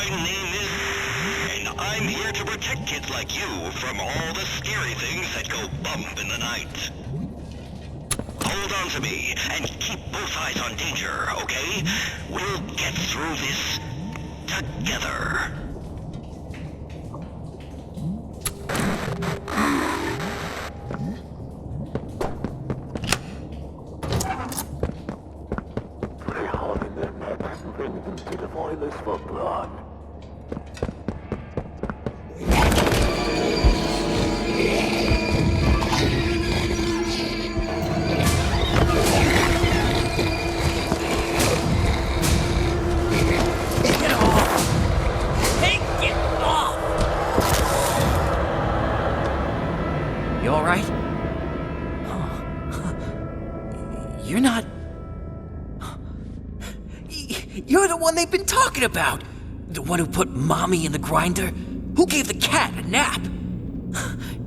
My name is... and I'm here to protect kids like you from all the scary things that go bump in the night. Hold on to me, and keep both eyes on danger, okay? We'll get through this together. They hog in their necks and bring them to the boilers for blood. You alright? You're not... You're the one they've been talking about! The one who put Mommy in the grinder? Who gave the cat a nap?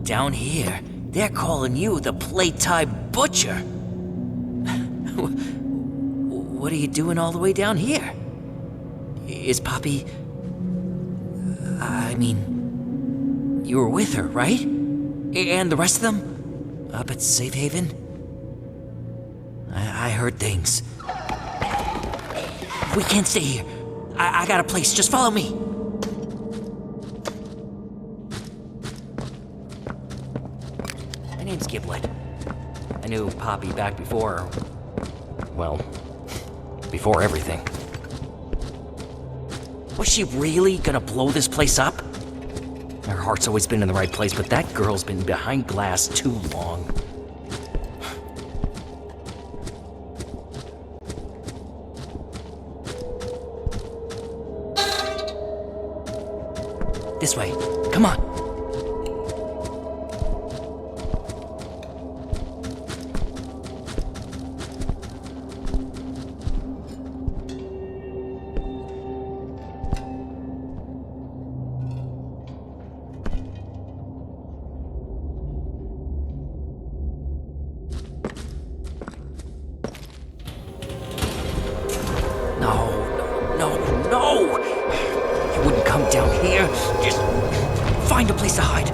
Down here, they're calling you the Playtime Butcher. What are you doing all the way down here? Is Poppy... I mean... You were with her, right? And the rest of them? Up at Safe Haven? I heard things. We can't stay here. I got a place. Just follow me. My name's Giblet. I knew Poppy back before... well, before everything. Was she really gonna blow this place up? Her heart's always been in the right place, but that girl's been behind glass too long. This way. Come on. No! You wouldn't come down here. Just find a place to hide.